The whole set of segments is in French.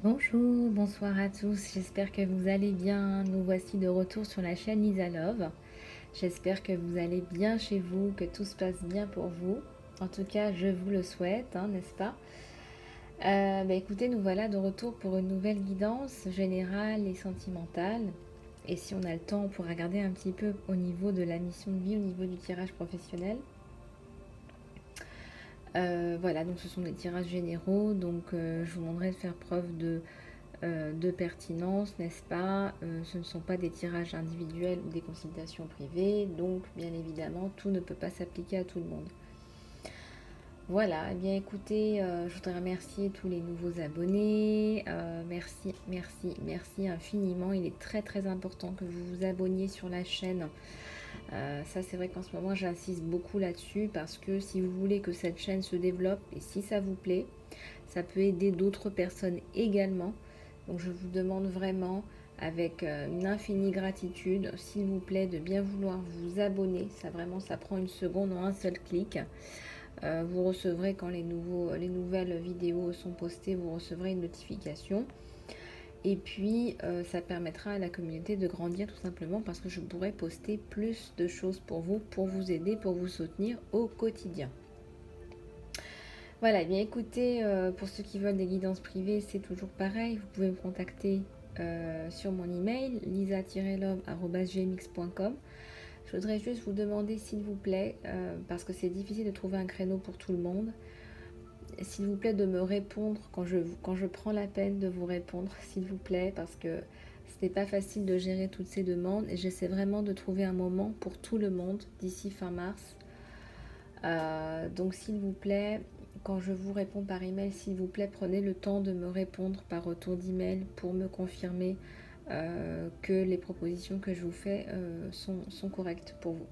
Bonjour, bonsoir à tous, j'espère que vous allez bien. Nous voici de retour sur la chaîne Lisa Love. J'espère que vous allez bien chez vous, que tout se passe bien pour vous. En tout cas, je vous le souhaite, n'est-ce pas? Écoutez, nous voilà de retour pour une nouvelle guidance générale et sentimentale. Et si on a le temps, on pourra regarder un petit peu au niveau de la mission de vie, au niveau du tirage professionnel. Voilà, donc ce sont des tirages généraux, donc je vous demanderai de faire preuve de pertinence, n'est-ce pas? Ce ne sont pas des tirages individuels ou des consultations privées, donc bien évidemment, tout ne peut pas s'appliquer à tout le monde. Voilà, eh bien écoutez, je voudrais remercier tous les nouveaux abonnés. Merci, merci, merci infiniment. Il est très très important que vous vous abonniez sur la chaîne. Ça c'est vrai qu'en ce moment j'insiste beaucoup là-dessus parce que si vous voulez que cette chaîne se développe et si ça vous plaît, ça peut aider d'autres personnes également. Donc je vous demande vraiment avec une infinie gratitude, s'il vous plaît, de bien vouloir vous abonner. Ça vraiment, ça prend une seconde en un seul clic. Vous recevrez quand les nouvelles vidéos sont postées, vous recevrez une notification. Et puis, ça permettra à la communauté de grandir tout simplement parce que je pourrai poster plus de choses pour vous aider, pour vous soutenir au quotidien. Voilà, eh bien écoutez, pour ceux qui veulent des guidances privées, c'est toujours pareil. Vous pouvez me contacter sur mon email lisa-love@gmx.com. Je voudrais juste vous demander, s'il vous plaît, parce que c'est difficile de trouver un créneau pour tout le monde, s'il vous plaît de me répondre quand je prends la peine de vous répondre, s'il vous plaît, parce que ce n'est pas facile de gérer toutes ces demandes et j'essaie vraiment de trouver un moment pour tout le monde d'ici fin mars. Donc s'il vous plaît, quand je vous réponds par email, s'il vous plaît, prenez le temps de me répondre par retour d'email pour me confirmer que les propositions que je vous fais sont correctes pour vous.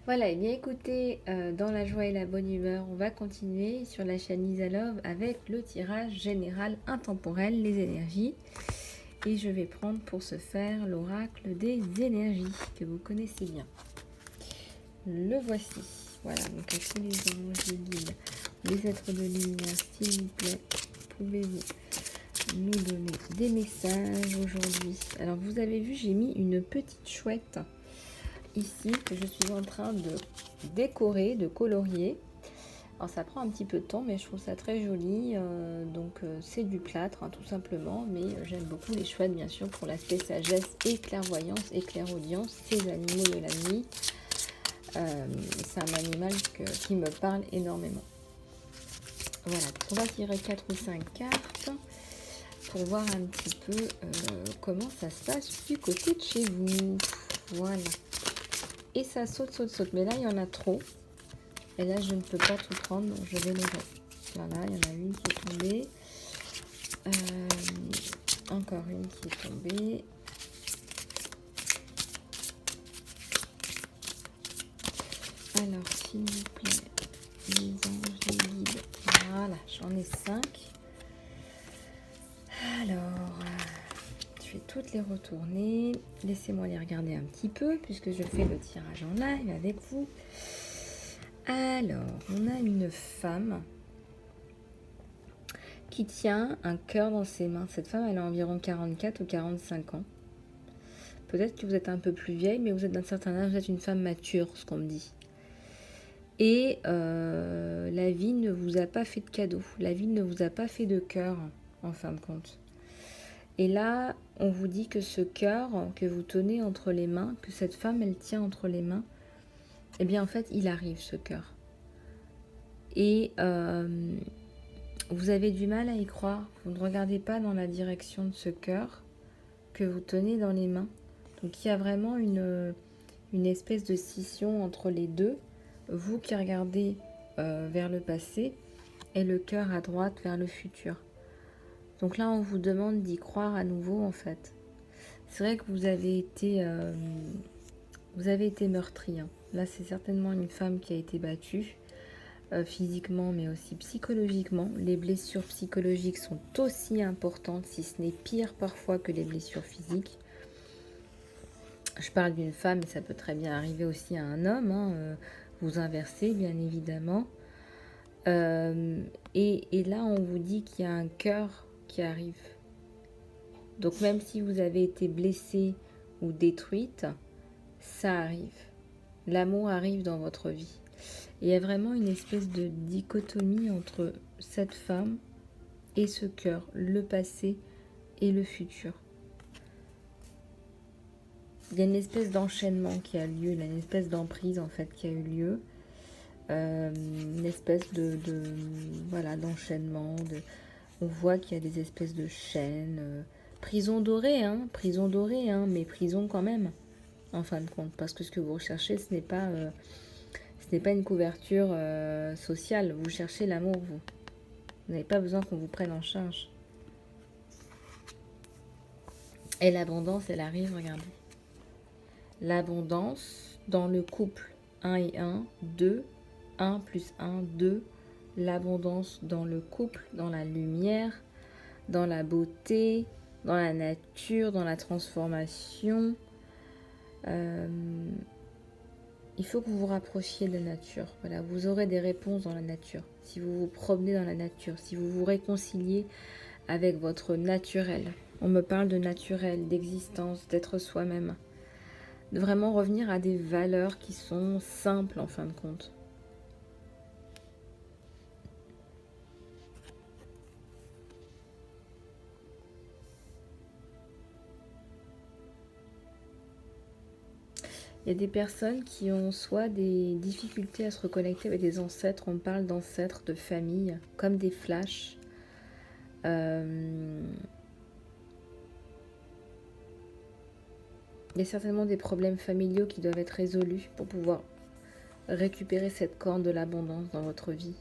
Voilà, et bien écoutez, dans la joie et la bonne humeur, on va continuer sur la chaîne Lisa Love avec le tirage général intemporel, les énergies. Et je vais prendre pour ce faire l'oracle des énergies que vous connaissez bien. Le voici. Voilà, donc à tous les anges, les guides, les êtres de lumière, s'il vous plaît, pouvez-vous nous donner des messages aujourd'hui? Alors vous avez vu, j'ai mis une petite chouette ici que je suis en train de décorer, de colorier. Alors ça prend un petit peu de temps, mais je trouve ça très joli. C'est du plâtre, tout simplement, mais j'aime beaucoup les chouettes, bien sûr, pour l'aspect sagesse et clairvoyance et clairaudience, ces animaux de la nuit. C'est un animal qui me parle énormément. Voilà, on va tirer 4 ou 5 cartes pour voir un petit peu comment ça se passe du côté de chez vous. Voilà. Et ça saute, saute, saute. Mais là, il y en a trop. Et là, je ne peux pas tout prendre, donc je vais les mettre. Voilà, il y en a une qui est tombée. Encore une qui est tombée. Alors, s'il vous plaît, les anges, les guides. Voilà, j'en ai 5. Alors, je vais toutes les retourner. Laissez-moi les regarder un petit peu, puisque je fais le tirage en live avec vous. Alors, on a une femme qui tient un cœur dans ses mains. Cette femme, elle a environ 44 ou 45 ans. Peut-être que vous êtes un peu plus vieille, mais vous êtes d'un certain âge, vous êtes une femme mature, ce qu'on me dit. Et la vie ne vous a pas fait de cadeau. La vie ne vous a pas fait de cœur, en fin de compte. Et là, on vous dit que ce cœur que vous tenez entre les mains, que cette femme, elle tient entre les mains, eh bien, en fait, il arrive, ce cœur. Et vous avez du mal à y croire. Vous ne regardez pas dans la direction de ce cœur que vous tenez dans les mains. Donc, il y a vraiment une espèce de scission entre les deux. Vous qui regardez vers le passé et le cœur à droite vers le futur. Donc là, on vous demande d'y croire à nouveau, en fait. C'est vrai que vous avez été meurtri. Là, c'est certainement une femme qui a été battue, physiquement, mais aussi psychologiquement. Les blessures psychologiques sont aussi importantes, si ce n'est pire parfois que les blessures physiques. Je parle d'une femme, mais ça peut très bien arriver aussi à un homme. Vous inversez, bien évidemment. Et là, on vous dit qu'il y a un cœur qui arrive. Donc même si vous avez été blessée ou détruite, ça arrive. L'amour arrive dans votre vie. Et il y a vraiment une espèce de dichotomie entre cette femme et ce cœur, le passé et le futur. Il y a une espèce d'enchaînement qui a lieu, une espèce d'emprise en fait qui a eu lieu. Une espèce voilà, d'enchaînement. On voit qu'il y a des espèces de chaînes. Prison dorée, mais prison quand même, en fin de compte. Parce que ce que vous recherchez, ce n'est pas une couverture sociale. Vous cherchez l'amour, vous. Vous n'avez pas besoin qu'on vous prenne en charge. Et l'abondance, elle arrive, regardez. L'abondance dans le couple 1 et 1, 2, 1 plus 1, 2. L'abondance dans le couple, dans la lumière, dans la beauté, dans la nature, dans la transformation. Il faut que vous vous rapprochiez de la nature. Voilà, vous aurez des réponses dans la nature. Si vous vous promenez dans la nature, si vous vous réconciliez avec votre naturel. On me parle de naturel, d'existence, d'être soi-même. De vraiment revenir à des valeurs qui sont simples en fin de compte. Il y a des personnes qui ont soit des difficultés à se reconnecter avec des ancêtres, on parle d'ancêtres, de famille, comme des flashs. Il y a certainement des problèmes familiaux qui doivent être résolus pour pouvoir récupérer cette corne de l'abondance dans votre vie.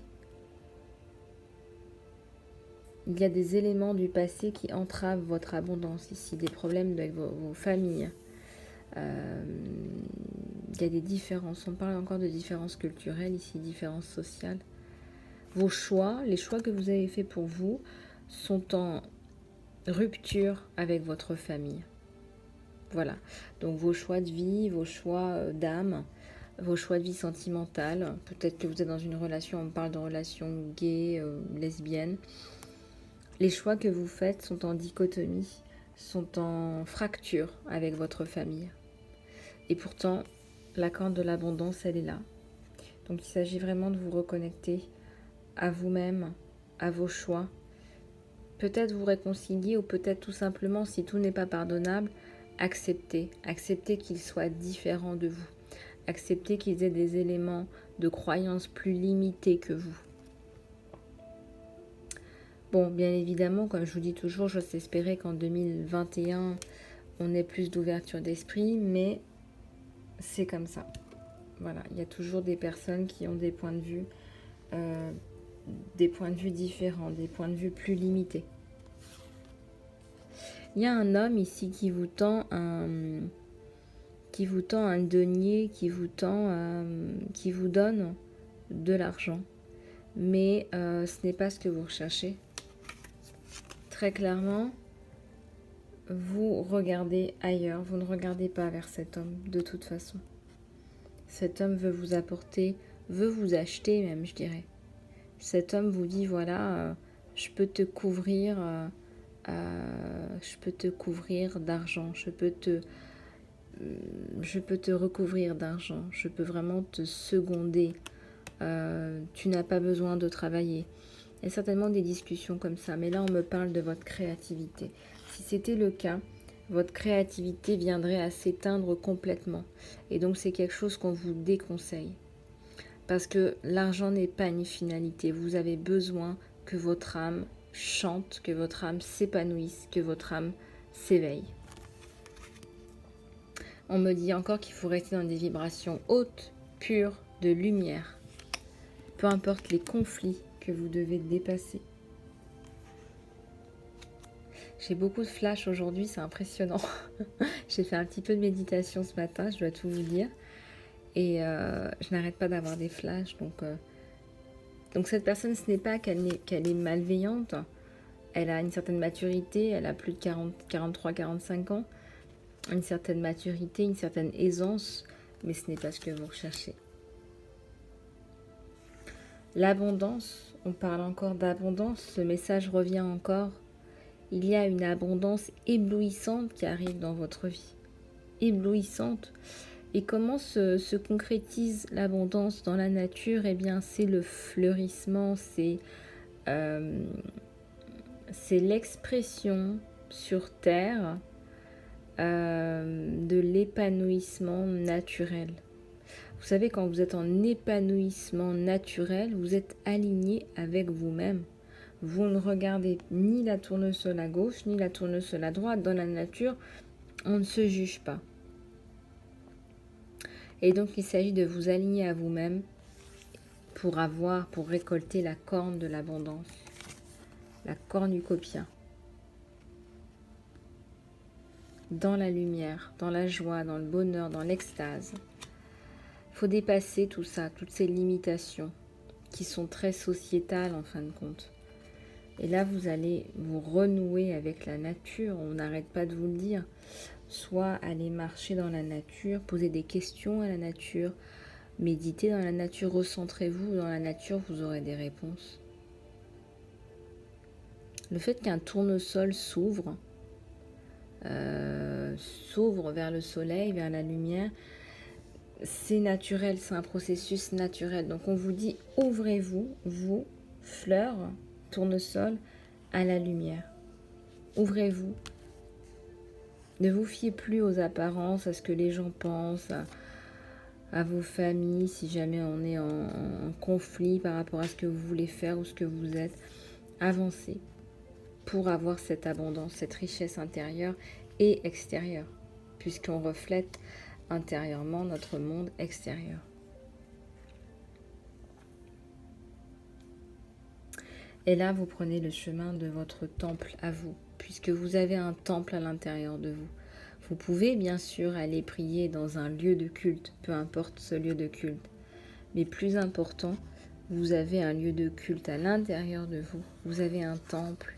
Il y a des éléments du passé qui entravent votre abondance ici, des problèmes avec vos familles. Il y a des différences, on parle encore de différences culturelles ici, différences sociales. Vos choix, les choix que vous avez faits pour vous sont en rupture avec votre famille. Voilà, donc vos choix de vie, vos choix d'âme, vos choix de vie sentimentale. Peut-être que vous êtes dans une relation, on parle de relation gay, lesbienne. Les choix que vous faites sont en dichotomie, sont en fracture avec votre famille. Et pourtant, la corde de l'abondance, elle est là. Donc il s'agit vraiment de vous reconnecter à vous-même, à vos choix. Peut-être vous réconcilier ou peut-être tout simplement, si tout n'est pas pardonnable, accepter. Accepter qu'ils soient différents de vous. Accepter qu'ils aient des éléments de croyance plus limités que vous. Bon, bien évidemment, comme je vous dis toujours, j'ose espérer qu'en 2021, on ait plus d'ouverture d'esprit, mais c'est comme ça. Voilà, il y a toujours des personnes qui ont des points de vue différents, des points de vue plus limités. Il y a un homme ici qui vous tend un denier, qui vous donne de l'argent. Mais ce n'est pas ce que vous recherchez. Très clairement, vous regardez ailleurs, vous ne regardez pas vers cet homme de toute façon. Cet homme veut vous apporter, veut vous acheter même, je dirais. Cet homme vous dit, voilà, je peux te couvrir d'argent, je peux te recouvrir d'argent, je peux vraiment te seconder, tu n'as pas besoin de travailler. Il y a certainement des discussions comme ça, mais là on me parle de votre créativité. Si c'était le cas, votre créativité viendrait à s'éteindre complètement. Et donc c'est quelque chose qu'on vous déconseille. Parce que l'argent n'est pas une finalité. Vous avez besoin que votre âme chante, que votre âme s'épanouisse, que votre âme s'éveille. On me dit encore qu'il faut rester dans des vibrations hautes, pures, de lumière. Peu importe les conflits que vous devez dépasser. J'ai beaucoup de flashs aujourd'hui, c'est impressionnant. J'ai fait un petit peu de méditation ce matin, je dois tout vous dire. Et je n'arrête pas d'avoir des flashs. Donc cette personne, ce n'est pas qu'elle est malveillante. Elle a une certaine maturité, elle a plus de 43-45 ans. Une certaine maturité, une certaine aisance. Mais ce n'est pas ce que vous recherchez. L'abondance, on parle encore d'abondance, ce message revient encore. Il y a une abondance éblouissante qui arrive dans votre vie. Éblouissante. Et comment se concrétise l'abondance dans la nature? Eh bien, c'est le fleurissement, c'est l'expression sur Terre de l'épanouissement naturel. Vous savez, quand vous êtes en épanouissement naturel, vous êtes aligné avec vous-même. Vous ne regardez ni la tournesol à gauche, ni la tournesol à droite. Dans la nature, on ne se juge pas. Et donc, il s'agit de vous aligner à vous-même pour récolter la corne de l'abondance, la cornucopia. Dans la lumière, dans la joie, dans le bonheur, dans l'extase. Il faut dépasser tout ça, toutes ces limitations qui sont très sociétales en fin de compte. Et là, vous allez vous renouer avec la nature, on n'arrête pas de vous le dire. Soit aller marcher dans la nature, poser des questions à la nature, méditer dans la nature, recentrez-vous dans la nature, vous aurez des réponses. Le fait qu'un tournesol s'ouvre vers le soleil, vers la lumière, c'est naturel, c'est un processus naturel. Donc on vous dit, ouvrez-vous, vous, fleurs, tournesol, à la lumière. Ouvrez-vous. Ne vous fiez plus aux apparences, à ce que les gens pensent, à vos familles, si jamais on est en conflit par rapport à ce que vous voulez faire ou ce que vous êtes. Avancez pour avoir cette abondance, cette richesse intérieure et extérieure, puisqu'on reflète intérieurement notre monde extérieur. Et là, vous prenez le chemin de votre temple à vous, puisque vous avez un temple à l'intérieur de vous. Vous pouvez bien sûr aller prier dans un lieu de culte, peu importe ce lieu de culte. Mais plus important, vous avez un lieu de culte à l'intérieur de vous. Vous avez un temple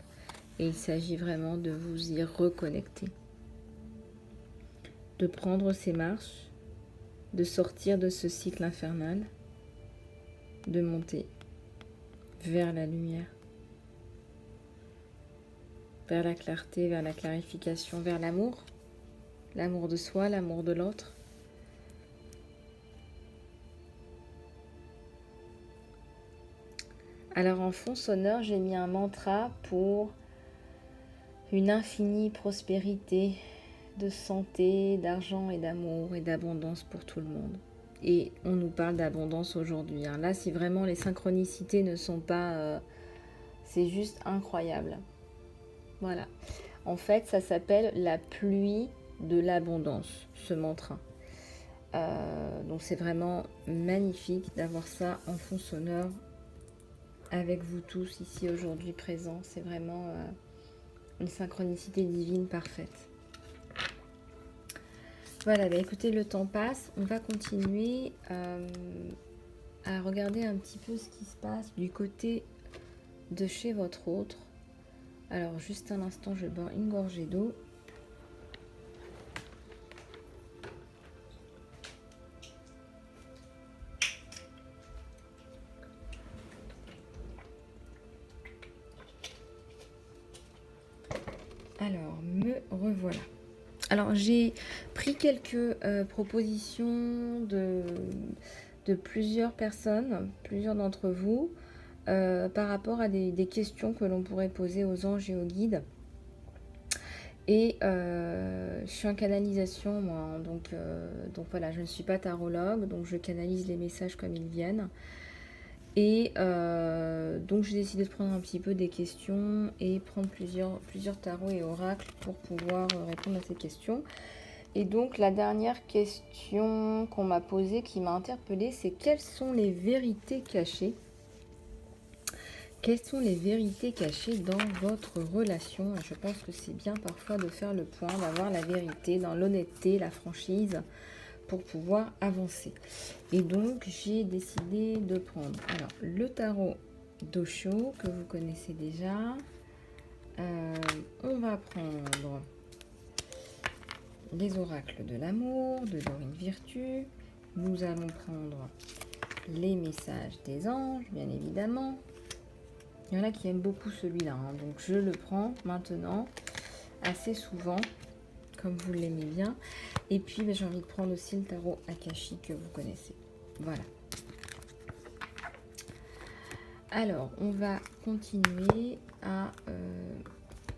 et il s'agit vraiment de vous y reconnecter. De prendre ces marches, de sortir de ce cycle infernal, de monter vers la lumière, vers la clarté, vers la clarification, vers l'amour. L'amour de soi, l'amour de l'autre. Alors en fond sonore, j'ai mis un mantra pour une infinie prospérité de santé, d'argent et d'amour et d'abondance pour tout le monde. Et on nous parle d'abondance aujourd'hui. Là, si vraiment les synchronicités ne sont pas... c'est juste incroyable. Voilà. En fait, ça s'appelle la pluie de l'abondance, ce mantra. Donc c'est vraiment magnifique d'avoir ça en fond sonore avec vous tous ici aujourd'hui présents. C'est vraiment une synchronicité divine parfaite. Voilà, bah écoutez, le temps passe. On va continuer à regarder un petit peu ce qui se passe du côté de chez votre autre. Alors, juste un instant, je bois une gorgée d'eau. Alors, me revoilà. Alors, j'ai pris quelques propositions de plusieurs personnes, plusieurs d'entre vous, par rapport à des questions que l'on pourrait poser aux anges et aux guides. Et je suis en canalisation, moi, hein, donc voilà, je ne suis pas tarologue, donc je canalise les messages comme ils viennent. Et donc j'ai décidé de prendre un petit peu des questions et prendre plusieurs tarots et oracles pour pouvoir répondre à ces questions. Et donc la dernière question qu'on m'a posée, qui m'a interpellée, c'est quelles sont les vérités cachées? Quelles sont les vérités cachées dans votre relation? Je pense que c'est bien parfois de faire le point, d'avoir la vérité, dans l'honnêteté, la franchise, pour pouvoir avancer. Et donc j'ai décidé de prendre le tarot d'Osho que vous connaissez déjà. On va prendre les oracles de l'amour de Dorine Virtue. Nous allons prendre les messages des anges, bien évidemment. Il y en a qui aiment beaucoup celui-là, hein, donc je le prends maintenant assez souvent, comme vous l'aimez bien. Et puis, ben, j'ai envie de prendre aussi le tarot Akashi que vous connaissez. Voilà. Alors, on va continuer à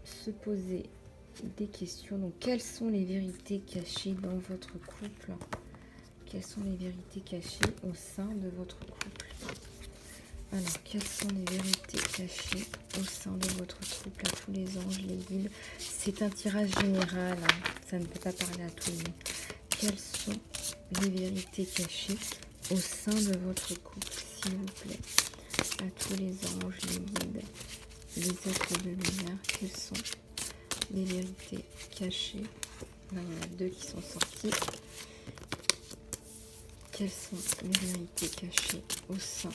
se poser des questions. Donc, quelles sont les vérités cachées dans votre couple? Quelles sont les vérités cachées au sein de votre couple? Alors, quelles sont les vérités cachées au sein de votre couple? À tous les anges, les guides. C'est un tirage général, hein. Ça ne peut pas parler à tout le monde. Quelles sont les vérités cachées au sein de votre couple, s'il vous plaît? À tous les anges, les guides, les êtres de lumière, quelles sont les vérités cachées? Là, il y en a deux qui sont sortis. Quelles sont les vérités cachées au sein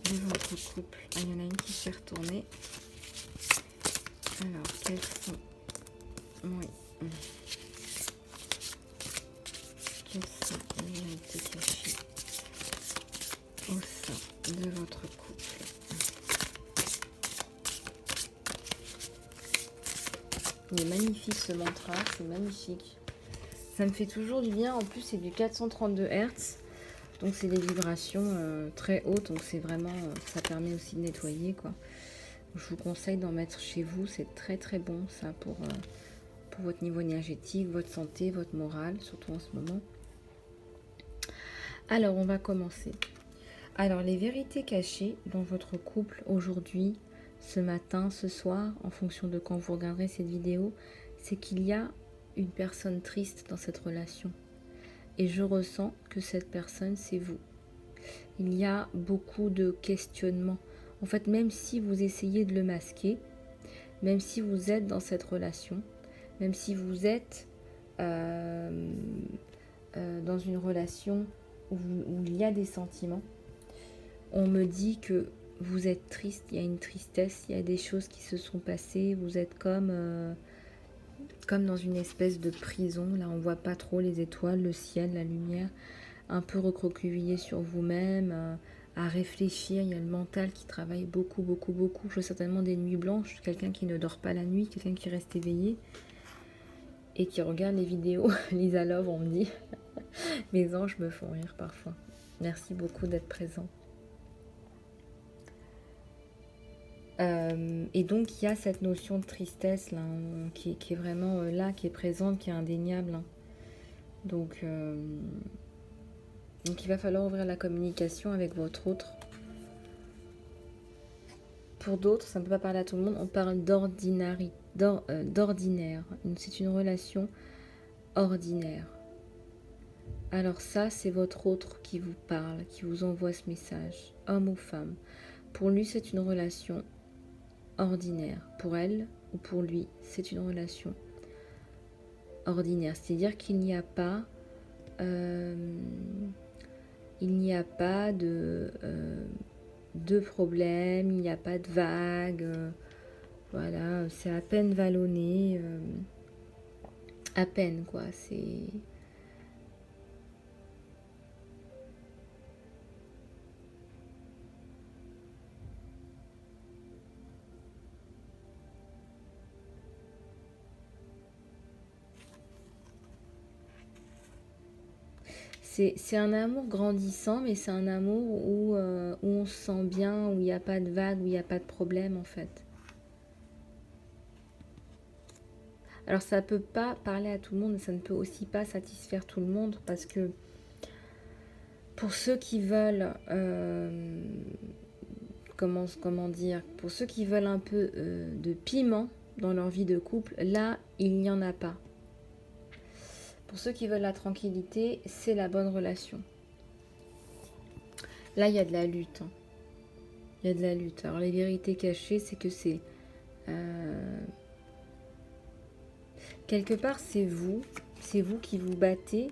de votre couple? Ah, il y en a une qui s'est retournée. Alors, quelles sont... Oui. Quelles sont les vérités cachées au sein de votre couple? Il est magnifique ce mantra, c'est magnifique. Ça me fait toujours du bien. En plus, c'est du 432 Hz. Donc, c'est des vibrations très hautes. Donc, c'est vraiment... ça permet aussi de nettoyer, quoi. Je vous conseille d'en mettre chez vous. C'est très, très bon, ça, pour votre niveau énergétique, votre santé, votre morale, surtout en ce moment. Alors, on va commencer. Alors, les vérités cachées dans votre couple aujourd'hui, ce matin, ce soir, en fonction de quand vous regarderez cette vidéo, c'est qu'il y a une personne triste dans cette relation. Et je ressens que cette personne, c'est vous. Il y a beaucoup de questionnements. En fait, même si vous essayez de le masquer, même si vous êtes dans cette relation, même si vous êtes dans une relation où il y a des sentiments, on me dit que vous êtes triste, il y a une tristesse, il y a des choses qui se sont passées, vous êtes comme dans une espèce de prison. Là, on voit pas trop les étoiles, le ciel, la lumière, un peu recroquevillé sur vous-même, à réfléchir. Il y a le mental qui travaille beaucoup, beaucoup, beaucoup. Je vois certainement des nuits blanches, quelqu'un qui ne dort pas la nuit, quelqu'un qui reste éveillé et qui regarde les vidéos. Lisa Love, on me dit. Mes anges me font rire parfois. Merci beaucoup d'être présent. Et donc il y a cette notion de tristesse là, qui est vraiment là, qui est présente, qui est indéniable, hein. Donc il va falloir ouvrir la communication avec votre autre. Pour d'autres, ça ne peut pas parler à tout le monde, on parle d'ordinaire. C'est une relation ordinaire. Alors ça, c'est votre autre qui vous parle, qui vous envoie ce message, homme ou femme. Pour lui, c'est une relation ordinaire. Pour elle ou pour lui, c'est une relation ordinaire. C'est-à-dire qu'il n'y a pas de problème, il n'y a pas de vague. Voilà, c'est à peine vallonné. À peine, quoi. C'est un amour grandissant, mais c'est un amour où on se sent bien, où il n'y a pas de vague, où il n'y a pas de problème, en fait. Alors, ça ne peut pas parler à tout le monde, mais ça ne peut aussi pas satisfaire tout le monde, parce que pour ceux qui veulent, comment dire, pour ceux qui veulent un peu de piment dans leur vie de couple, là, il n'y en a pas. Pour ceux qui veulent la tranquillité, c'est la bonne relation. Là, il y a de la lutte, hein. Il y a de la lutte. Alors, les vérités cachées, c'est que c'est... quelque part, c'est vous qui vous battez.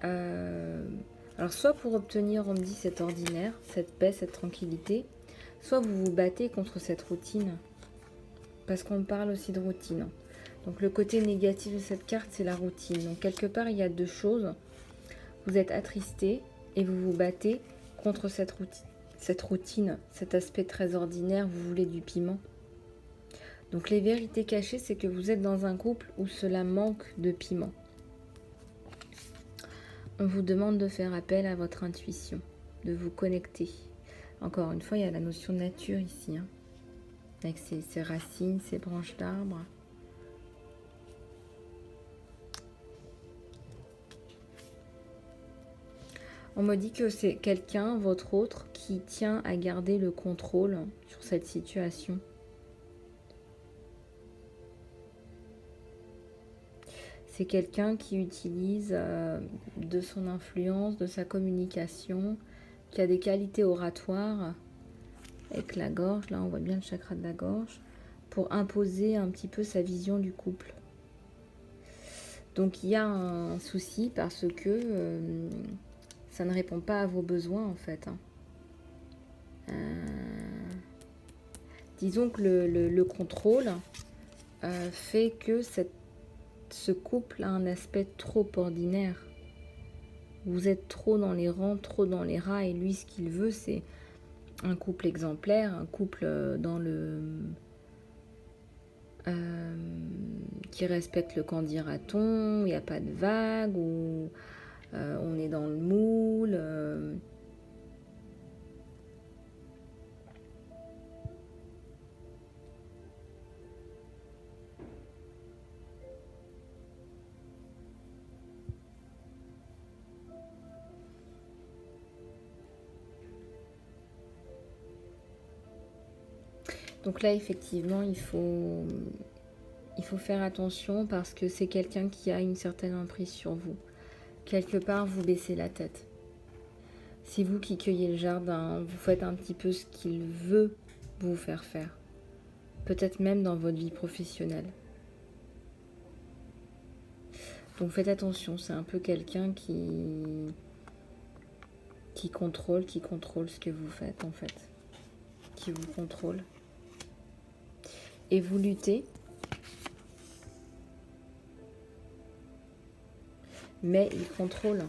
Alors, soit pour obtenir, on me dit, cet ordinaire, cette paix, cette tranquillité, soit vous vous battez contre cette routine. Parce qu'on parle aussi de routine. Donc, le côté négatif de cette carte, c'est la routine. Donc, quelque part, il y a deux choses. Vous êtes attristé et vous vous battez contre cette routine, cet aspect très ordinaire, vous voulez du piment. Donc les vérités cachées, c'est que vous êtes dans un couple où cela manque de piment. On vous demande de faire appel à votre intuition, de vous connecter. Encore une fois, il y a la notion de nature ici, hein, avec ses racines, ses branches d'arbres. On me dit que c'est quelqu'un, votre autre, qui tient à garder le contrôle sur cette situation. C'est quelqu'un qui utilise de son influence, de sa communication, qui a des qualités oratoires avec la gorge, là on voit bien le chakra de la gorge, pour imposer un petit peu sa vision du couple. Donc il y a un souci parce que ça ne répond pas à vos besoins en fait. Disons que le contrôle fait que ce couple a un aspect trop ordinaire. Vous êtes trop dans les rangs, trop dans les rats, et lui ce qu'il veut c'est un couple exemplaire, un couple qui respecte le quand dira-t-on, il n'y a pas de vagues, où on est dans le moule. Donc là, effectivement, il faut faire attention parce que c'est quelqu'un qui a une certaine emprise sur vous. Quelque part, vous baissez la tête. C'est vous qui cueillez le jardin, vous faites un petit peu ce qu'il veut vous faire faire. Peut-être même dans votre vie professionnelle. Donc faites attention, c'est un peu quelqu'un qui contrôle ce que vous faites en fait. Qui vous contrôle. Et vous luttez. Mais il contrôle.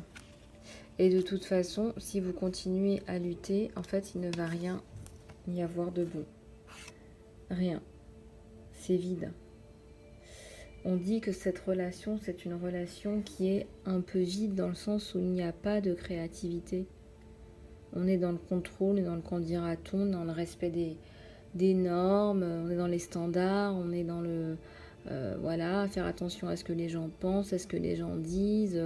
Et de toute façon, si vous continuez à lutter, en fait, il ne va rien y avoir de bon. Rien. C'est vide. On dit que cette relation, c'est une relation qui est un peu vide dans le sens où il n'y a pas de créativité. On est dans le contrôle, on est dans le quand dira-t-on, dans le respect des normes, on est dans les standards, on est dans le... voilà, faire attention à ce que les gens pensent, à ce que les gens disent.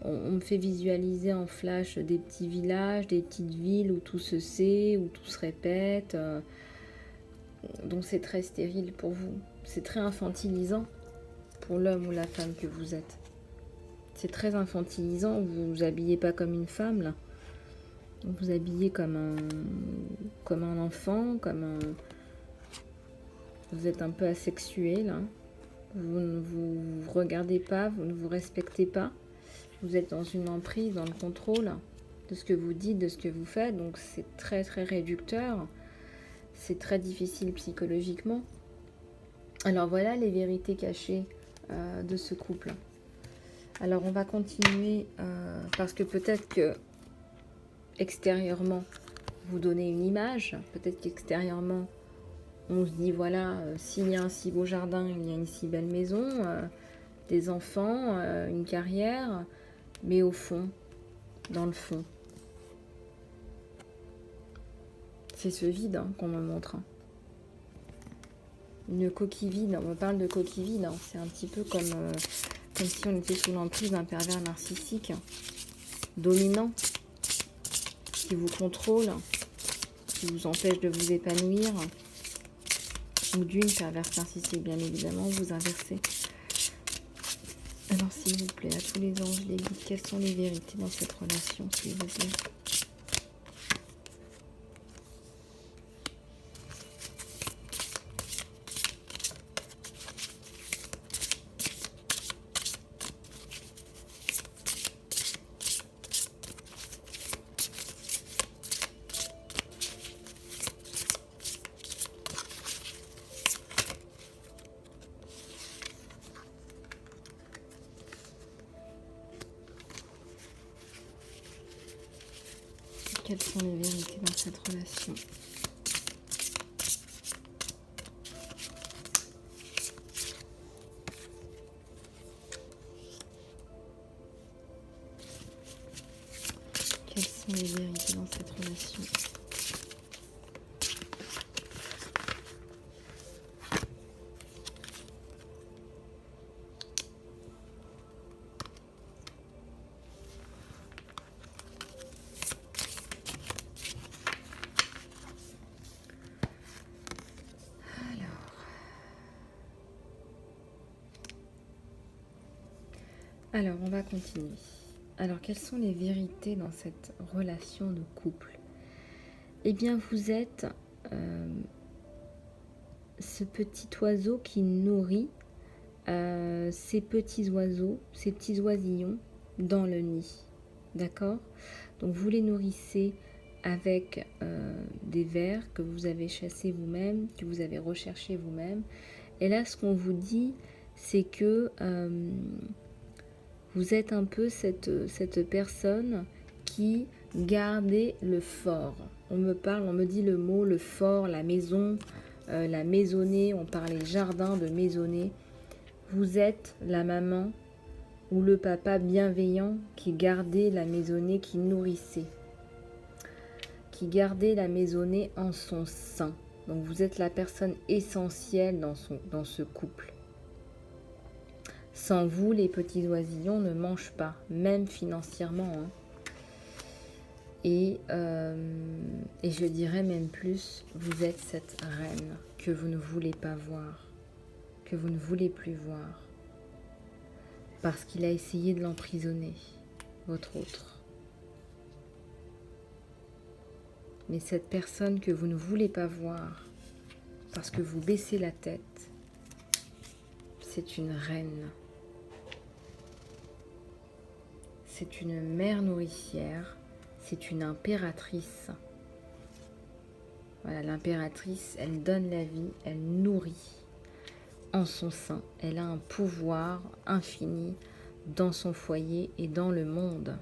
On me fait visualiser en flash des petits villages, des petites villes où tout se sait, où tout se répète. Donc c'est très stérile pour vous. C'est très infantilisant pour l'homme ou la femme que vous êtes. C'est très infantilisant. Vous vous habillez pas comme une femme, là. Vous vous habillez comme un enfant, Vous êtes un peu asexué, là. Vous ne vous regardez pas, vous ne vous respectez pas. Vous êtes dans une emprise, dans le contrôle de ce que vous dites, de ce que vous faites. Donc c'est très très réducteur. C'est très difficile psychologiquement. Alors voilà les vérités cachées de ce couple. Alors on va continuer parce que peut-être que extérieurement vous donnez une image. Peut-être qu'extérieurement on se dit voilà, s'il y a un si beau jardin, il y a une si belle maison, des enfants, une carrière. Mais au fond, dans le fond, c'est ce vide qu'on me montre. Une coquille vide, on me parle de coquille vide. C'est un petit peu comme si on était sous l'emprise d'un pervers narcissique, dominant, qui vous contrôle, qui vous empêche de vous épanouir, ou d'une perverse narcissique, bien évidemment, vous inversez. Alors, s'il vous plaît, à tous les anges, les guides, quelles sont les vérités dans cette relation, s'il vous plaît? Quelles sont les vérités dans cette relation? Quelles sont les vérités dans cette relation? Alors, on va continuer. Alors, quelles sont les vérités dans cette relation de couple? Eh bien, vous êtes ce petit oiseau qui nourrit ces petits oiseaux, ces petits oisillons dans le nid. D'accord? Donc, vous les nourrissez avec des vers que vous avez chassés vous-même, que vous avez recherchés vous-même. Et là, ce qu'on vous dit, c'est que vous êtes un peu cette personne qui gardait le fort. On me dit le mot, le fort, la maison, la maisonnée, on parlait jardin de maisonnée. Vous êtes la maman ou le papa bienveillant qui gardait la maisonnée, qui nourrissait, qui gardait la maisonnée en son sein. Donc vous êtes la personne essentielle dans ce couple. Sans vous, les petits oisillons ne mangent pas, même financièrement. Hein. Et je dirais même plus, vous êtes cette reine que vous ne voulez pas voir, que vous ne voulez plus voir, parce qu'il a essayé de l'emprisonner, votre autre. Mais cette personne que vous ne voulez pas voir, parce que vous baissez la tête, c'est une reine. C'est une mère nourricière, c'est une impératrice. Voilà, l'impératrice, elle donne la vie, elle nourrit en son sein. Elle a un pouvoir infini dans son foyer et dans le monde.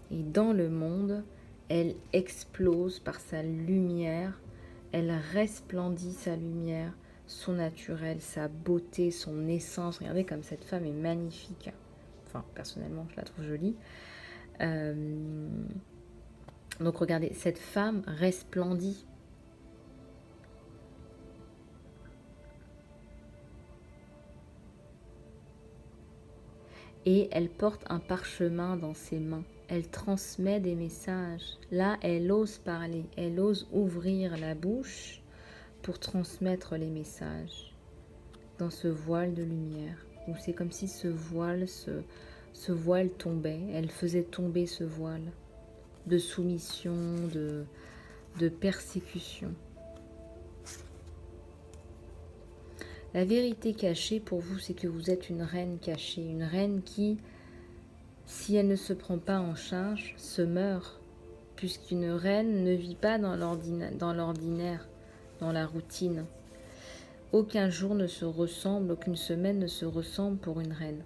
Et dans le monde, elle explose par sa lumière, elle resplendit sa lumière, son naturel, sa beauté, son essence. Regardez comme cette femme est magnifique. Enfin, personnellement, je la trouve jolie. Donc, regardez, cette femme resplendit. Et elle porte un parchemin dans ses mains. Elle transmet des messages. Là, elle ose parler. Elle ose ouvrir la bouche pour transmettre les messages dans ce voile de lumière. Où c'est comme si ce voile tombait. Elle faisait tomber ce voile de soumission, de persécution. La vérité cachée pour vous, c'est que vous êtes une reine cachée, une reine qui, si elle ne se prend pas en charge, se meurt, puisqu'une reine ne vit pas dans l'ordinaire, dans la routine. Aucun jour ne se ressemble, aucune semaine ne se ressemble pour une reine.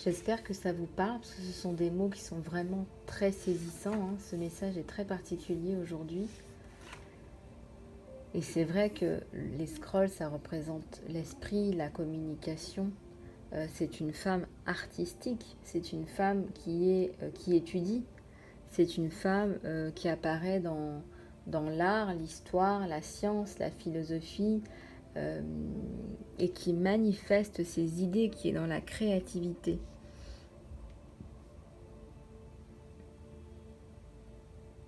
J'espère que ça vous parle, parce que ce sont des mots qui sont vraiment très saisissants. Hein. Ce message est très particulier aujourd'hui. Et c'est vrai que les scrolls, ça représente l'esprit, la communication. C'est une femme artistique, c'est une femme qui étudie, c'est une femme qui apparaît dans l'art, l'histoire, la science, la philosophie, et qui manifeste ses idées, qui est dans la créativité.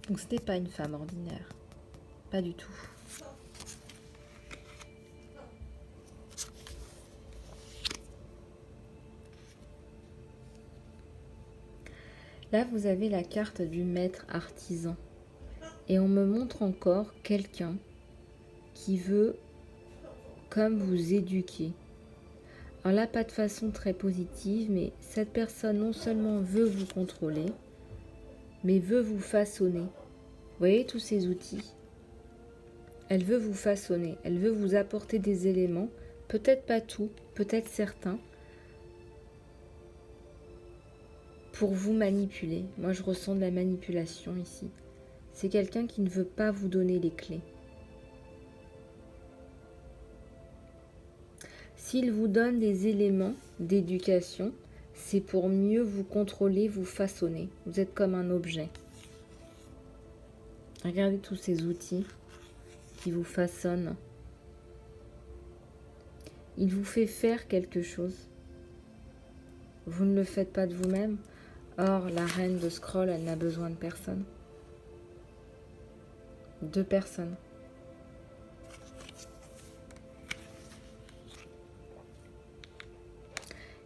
Donc ce n'était pas une femme ordinaire, pas du tout. Là, vous avez la carte du maître artisan. Et on me montre encore quelqu'un qui veut, comme vous éduquer. Alors là, pas de façon très positive, mais cette personne non seulement veut vous contrôler, mais veut vous façonner. Vous voyez tous ces outils? Elle veut vous façonner, elle veut vous apporter des éléments, peut-être pas tout, peut-être certains, pour vous manipuler. Moi, je ressens de la manipulation ici. C'est quelqu'un qui ne veut pas vous donner les clés. S'il vous donne des éléments d'éducation, c'est pour mieux vous contrôler, vous façonner. Vous êtes comme un objet. Regardez tous ces outils qui vous façonnent. Il vous fait faire quelque chose. Vous ne le faites pas de vous-même. Or, la reine de scroll, elle n'a besoin de personne. De personne.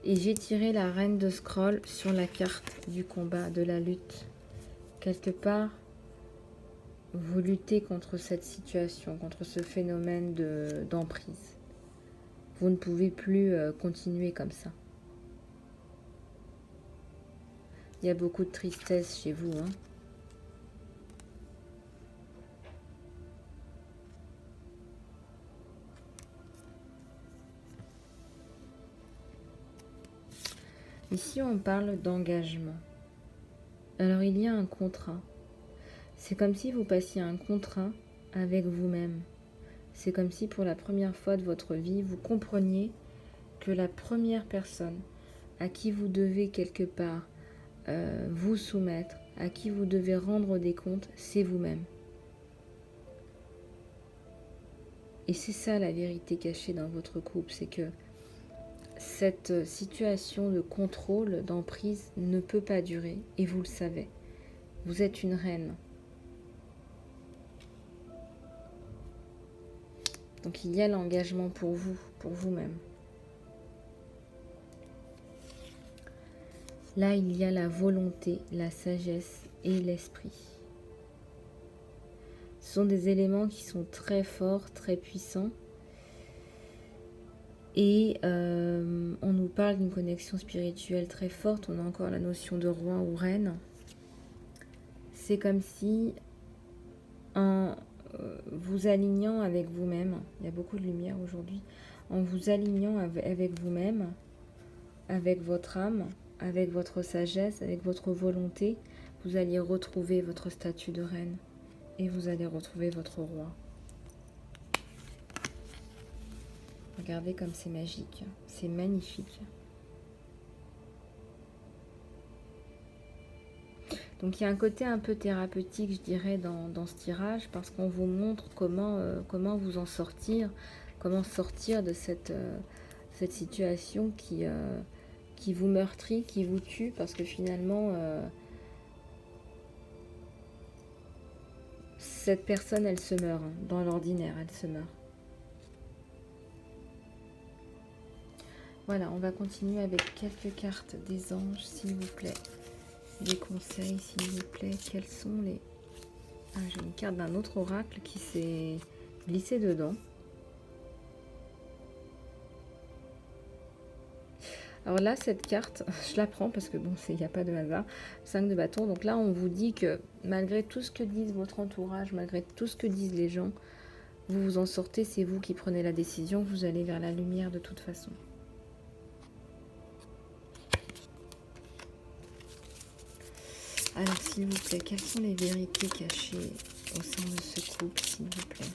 Et j'ai tiré la reine de scroll sur la carte du combat, de la lutte. Quelque part, vous luttez contre cette situation, contre ce phénomène d'emprise. Vous ne pouvez plus continuer comme ça. Il y a beaucoup de tristesse chez vous, hein. Ici, on parle d'engagement. Alors, il y a un contrat. C'est comme si vous passiez un contrat avec vous-même. C'est comme si pour la première fois de votre vie, vous compreniez que la première personne à qui vous devez quelque part vous soumettre, à qui vous devez rendre des comptes, c'est vous-même. Et c'est ça la vérité cachée dans votre couple, c'est que cette situation de contrôle, d'emprise ne peut pas durer, et vous le savez. Vous êtes une reine. Donc il y a l'engagement pour vous, pour vous-même. Là, il y a la volonté, la sagesse et l'esprit. Ce sont des éléments qui sont très forts, très puissants. Et on nous parle d'une connexion spirituelle très forte. On a encore la notion de roi ou reine. C'est comme si, en vous alignant avec vous-même, il y a beaucoup de lumière aujourd'hui, en vous alignant avec vous-même, avec votre âme, avec votre sagesse, avec votre volonté, vous alliez retrouver votre statut de reine et vous allez retrouver votre roi. Regardez comme c'est magique, c'est magnifique. Donc il y a un côté un peu thérapeutique, je dirais, dans ce tirage, parce qu'on vous montre comment vous en sortir, comment sortir de cette situation qui vous meurtrit, qui vous tue, parce que finalement, cette personne, elle se meurt, hein, dans l'ordinaire, elle se meurt. Voilà, on va continuer avec quelques cartes des anges, s'il vous plaît. Des conseils, s'il vous plaît. Quels sont les... Ah, j'ai une carte d'un autre oracle qui s'est glissé dedans. Alors là, cette carte, je la prends parce que bon, il n'y a pas de hasard. 5 de bâton. Donc là, on vous dit que malgré tout ce que disent votre entourage, malgré tout ce que disent les gens, vous vous en sortez, c'est vous qui prenez la décision. Vous allez vers la lumière de toute façon. Alors, s'il vous plaît, quelles sont les vérités cachées au sein de ce couple, s'il vous plaît?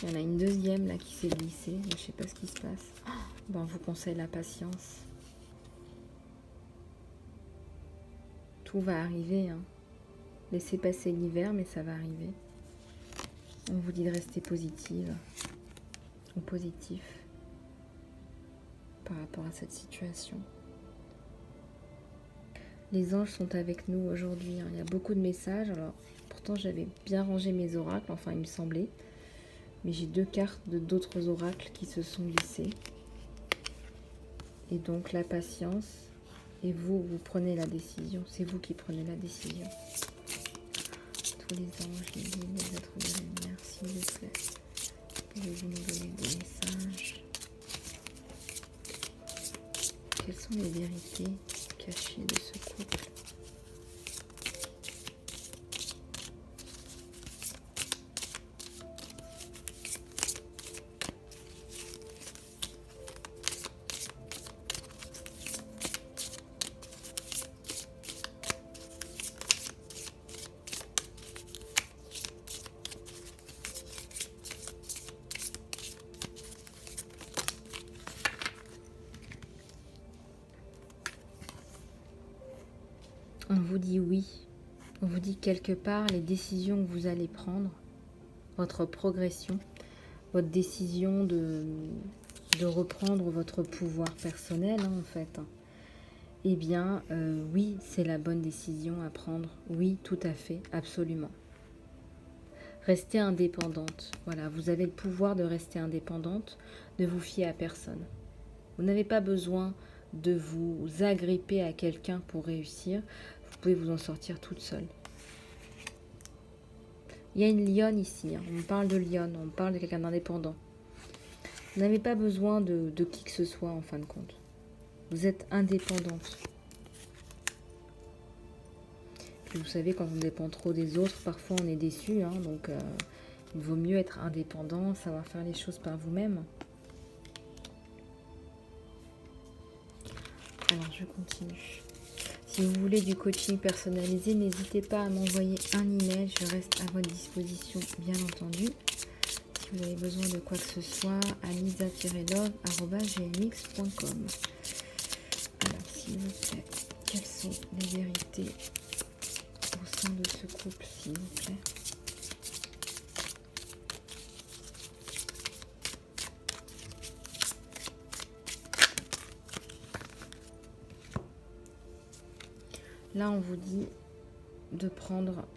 Il y en a une deuxième là qui s'est glissée. Je ne sais pas ce qui se passe. Bon, on vous conseille la patience. Tout va arriver, hein. Laissez passer l'hiver, mais ça va arriver. On vous dit de rester positive ou positif par rapport à cette situation. Les anges sont avec nous aujourd'hui, hein. Il y a beaucoup de messages. Alors, pourtant, j'avais bien rangé mes oracles, enfin, il me semblait. Mais j'ai 2 cartes de d'autres oracles qui se sont glissés. Et donc la patience. Et vous prenez la décision. C'est vous qui prenez la décision. Tous les anges, les êtres de lumière, s'il vous plaît. Pouvez-vous nous donner des messages? Quelles sont les vérités cachées de ce couple? On vous dit oui, on vous dit quelque part les décisions que vous allez prendre, votre progression, votre décision de reprendre votre pouvoir personnel en fait. Eh bien, oui, c'est la bonne décision à prendre. Oui, tout à fait, absolument. Restez indépendante. Voilà, vous avez le pouvoir de rester indépendante, de vous fier à personne. Vous n'avez pas besoin de vous agripper à quelqu'un pour réussir. Vous pouvez vous en sortir toute seule. Il y a une lionne ici. On parle de lionne, on parle de quelqu'un d'indépendant. Vous n'avez pas besoin de qui que ce soit en fin de compte. Vous êtes indépendante. Puis vous savez, quand on dépend trop des autres, parfois on est déçu. Donc il vaut mieux être indépendant, savoir faire les choses par vous-même. Alors je continue. Si vous voulez du coaching personnalisé, n'hésitez pas à m'envoyer un email. Je reste à votre disposition, bien entendu. Si vous avez besoin de quoi que ce soit, alisa-love@gmx.com. Alors, s'il vous plaît, quelles sont les vérités au sein de ce couple, s'il vous plaît? Là, on vous dit de prendre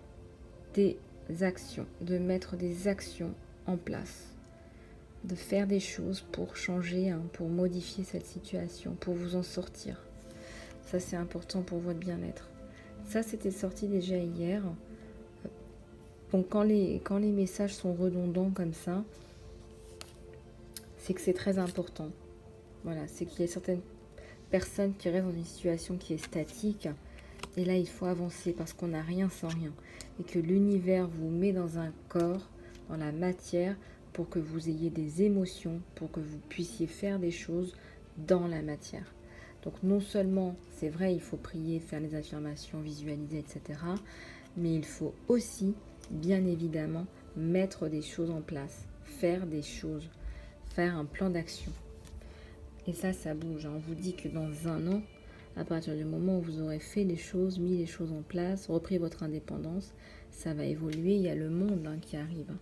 des actions, de mettre des actions en place, de faire des choses pour changer, pour modifier cette situation, pour vous en sortir. Ça, c'est important pour votre bien-être. Ça, c'était sorti déjà hier. Donc, quand les messages sont redondants comme ça, c'est que c'est très important. Voilà, c'est qu'il y a certaines personnes qui restent dans une situation qui est statique. Et là, il faut avancer parce qu'on n'a rien sans rien. Et que l'univers vous met dans un corps, dans la matière, pour que vous ayez des émotions, pour que vous puissiez faire des choses dans la matière. Donc non seulement, c'est vrai, il faut prier, faire des affirmations, visualiser, etc. Mais il faut aussi, bien évidemment, mettre des choses en place, faire des choses, faire un plan d'action. Et ça bouge. On vous dit que dans un an, à partir du moment où vous aurez fait les choses, mis les choses en place, repris votre indépendance, ça va évoluer. Il y a le monde qui arrive.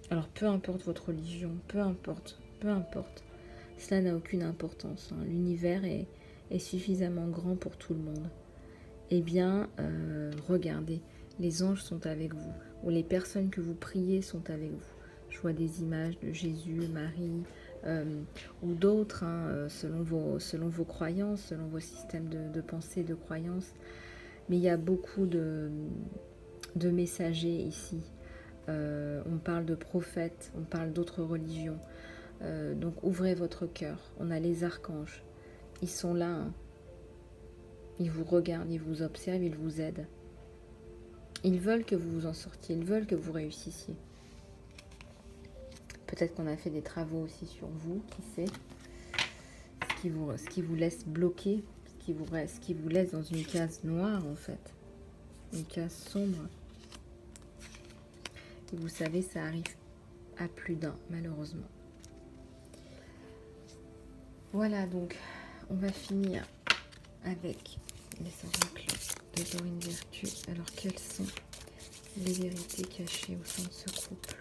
Alors peu importe votre religion, peu importe, cela n'a aucune importance. L'univers est suffisamment grand pour tout le monde. Eh bien, regardez, les anges sont avec vous, ou les personnes que vous priez sont avec vous. Je vois des images de Jésus, Marie, ou d'autres, selon vos croyances, selon vos systèmes de pensée, de croyances. Mais il y a beaucoup de messagers ici. On parle de prophètes, on parle d'autres religions. Donc ouvrez votre cœur. On a les archanges. Ils sont là. Ils vous regardent, ils vous observent, ils vous aident. Ils veulent que vous vous en sortiez, ils veulent que vous réussissiez. Peut-être qu'on a fait des travaux aussi sur vous, qui sait, ce qui vous laisse bloqué, ce qui vous laisse dans une case noire en fait, une case sombre. Et vous savez, ça arrive à plus d'un, malheureusement. Voilà, donc on va finir avec les oracles de Dorine Virtue. Alors, quelles sont les vérités cachées au sein de ce couple?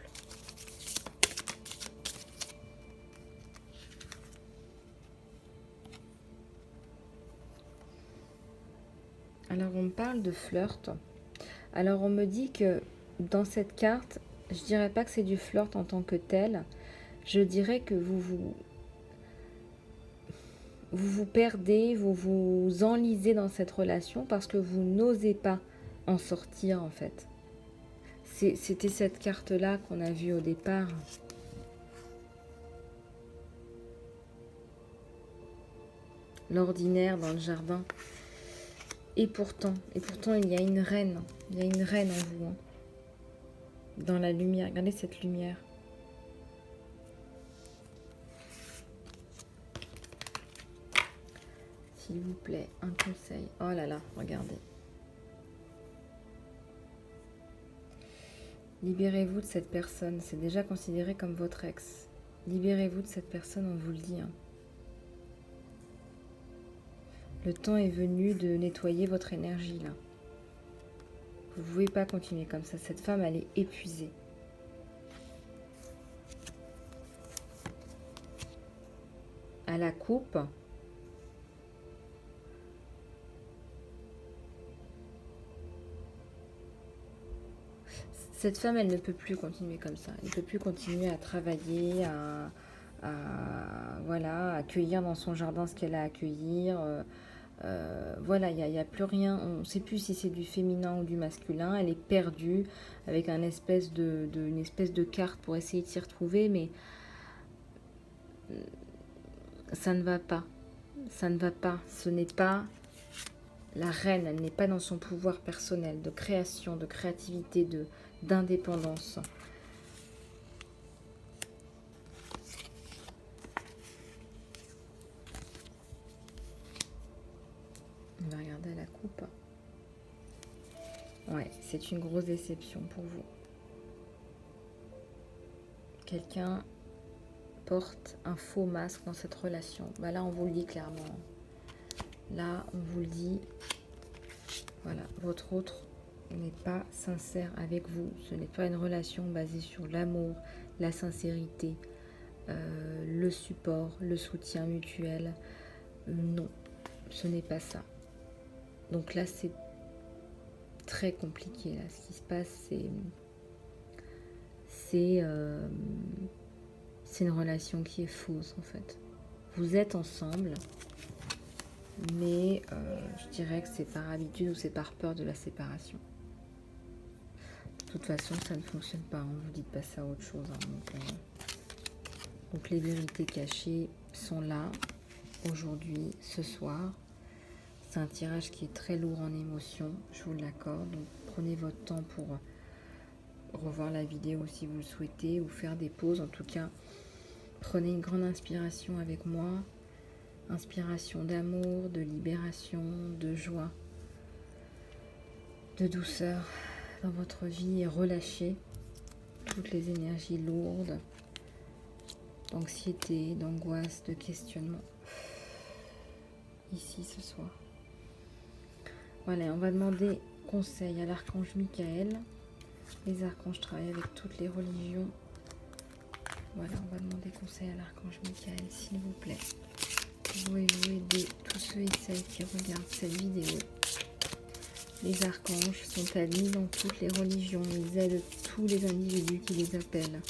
Alors, on me parle de flirt. Alors, on me dit que dans cette carte, je dirais pas que c'est du flirt en tant que tel. Je dirais que vous perdez, vous vous enlisez dans cette relation parce que vous n'osez pas en sortir en fait. C'était cette carte-là qu'on a vue au départ. l'ordinaire dans le jardin. Et pourtant, il y a une reine. Il y a une reine en vous. Hein. Dans la lumière. Regardez cette lumière. S'il vous plaît, un conseil. Oh là là, regardez. Libérez-vous de cette personne. C'est déjà considéré comme votre ex. Libérez-vous de cette personne, on vous le dit. Hein. Le temps est venu de nettoyer votre énergie, là. Vous ne pouvez pas continuer comme ça. Cette femme, elle est épuisée. À la coupe. Cette femme, elle ne peut plus continuer comme ça. Elle ne peut plus continuer à travailler, voilà, accueillir dans son jardin ce qu'elle a à accueillir. Voilà, il n'y a plus rien. On ne sait plus si c'est du féminin ou du masculin. Elle est perdue avec une espèce de carte pour essayer de s'y retrouver, mais ça ne va pas. Ça ne va pas. Ce n'est pas la reine. Elle n'est pas dans son pouvoir personnel de création, de créativité, d'indépendance. On va regarder à la coupe. Ouais, c'est une grosse déception pour vous. Quelqu'un porte un faux masque dans cette relation. Bah là, on vous le dit clairement. Là, on vous le dit. Voilà, votre autre n'est pas sincère avec vous. Ce n'est pas une relation basée sur l'amour, la sincérité, le support, le soutien mutuel. Non, ce n'est pas ça. Donc là, c'est très compliqué. Là. Ce qui se passe, c'est une relation qui est fausse, en fait. Vous êtes ensemble, mais je dirais que c'est par habitude ou c'est par peur de la séparation. De toute façon, ça ne fonctionne pas. On vous dit de passer à autre chose. Hein. Donc les vérités cachées sont là, aujourd'hui, ce soir. C'est un tirage qui est très lourd en émotions, je vous l'accorde. Donc prenez votre temps pour revoir la vidéo si vous le souhaitez ou faire des pauses. En tout cas, prenez une grande inspiration avec moi. Inspiration d'amour, de libération, de joie, de douceur dans votre vie et relâchez toutes les énergies lourdes, d'anxiété, d'angoisse, de questionnement. Ici ce soir. Voilà, on va demander conseil à l'archange Michael. Les archanges travaillent avec toutes les religions. Voilà, on va demander conseil à l'archange Michael, s'il vous plaît. Pouvez-vous aider tous ceux et celles qui regardent cette vidéo? Les archanges sont admis dans toutes les religions. Ils aident tous les individus qui les appellent.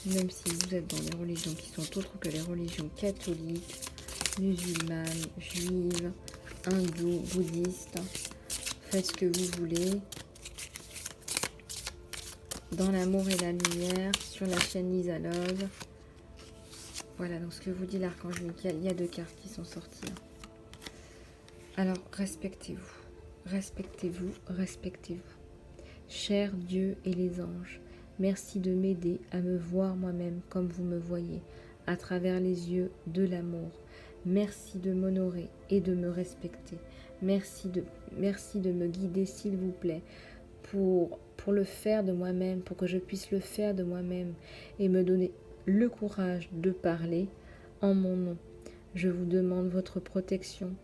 Même si vous êtes dans des religions qui sont autres que les religions catholiques, musulmanes, juives, hindoues, bouddhistes. Faites ce que vous voulez. Dans l'amour et la lumière, sur la chaîne Lisa Love. Voilà, donc ce que vous dit l'archange Michael, il y a 2 cartes qui sont sorties. Alors, respectez-vous. Respectez-vous, respectez-vous. Cher Dieu et les anges, merci de m'aider à me voir moi-même comme vous me voyez, à travers les yeux de l'amour. Merci de m'honorer et de me respecter. Merci de me guider, s'il vous plaît, pour le faire de moi-même, pour que je puisse le faire de moi-même et me donner le courage de parler en mon nom. Je vous demande votre protection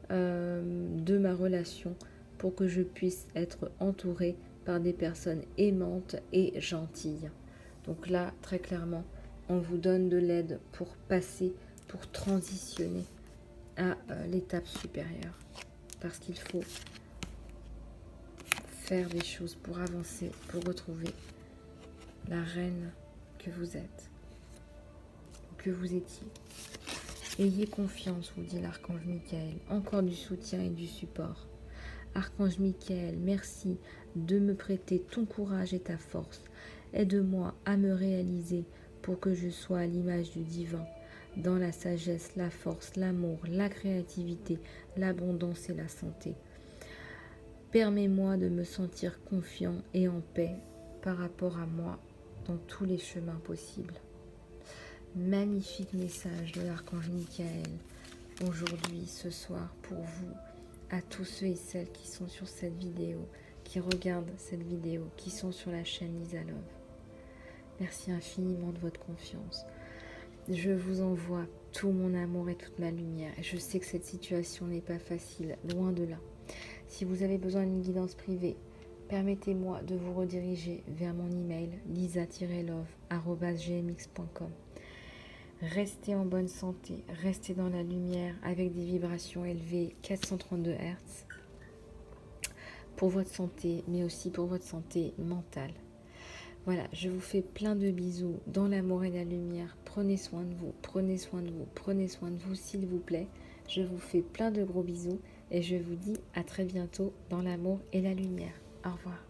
de ma relation pour que je puisse être entourée par des personnes aimantes et gentilles. Donc là, très clairement, on vous donne de l'aide pour passer, pour transitionner à l'étape supérieure. Parce qu'il faut faire des choses pour avancer, pour retrouver la reine que vous êtes, que vous étiez. Ayez confiance, vous dit l'archange Michael. Encore du soutien et du support. Archange Michael, merci de me prêter ton courage et ta force. Aide-moi à me réaliser pour que je sois à l'image du divin. dans la sagesse, la force, l'amour, la créativité, l'abondance et la santé. Permets-moi de me sentir confiant et en paix par rapport à moi dans tous les chemins possibles. Magnifique message de l'archange Michael aujourd'hui, ce soir, pour vous, à tous ceux et celles qui sont sur cette vidéo, qui regardent cette vidéo, qui sont sur la chaîne Lisa Love. Merci infiniment de votre confiance. Je vous envoie tout mon amour et toute ma lumière. Je sais que cette situation n'est pas facile, loin de là. Si vous avez besoin d'une guidance privée, permettez-moi de vous rediriger vers mon email lisa-love@gmx.com. Restez en bonne santé, restez dans la lumière avec des vibrations élevées 432 Hz pour votre santé, mais aussi pour votre santé mentale. Voilà, je vous fais plein de bisous dans l'amour et la lumière. Prenez soin de vous, prenez soin de vous, prenez soin de vous s'il vous plaît. Je vous fais plein de gros bisous et je vous dis à très bientôt dans l'amour et la lumière. Au revoir.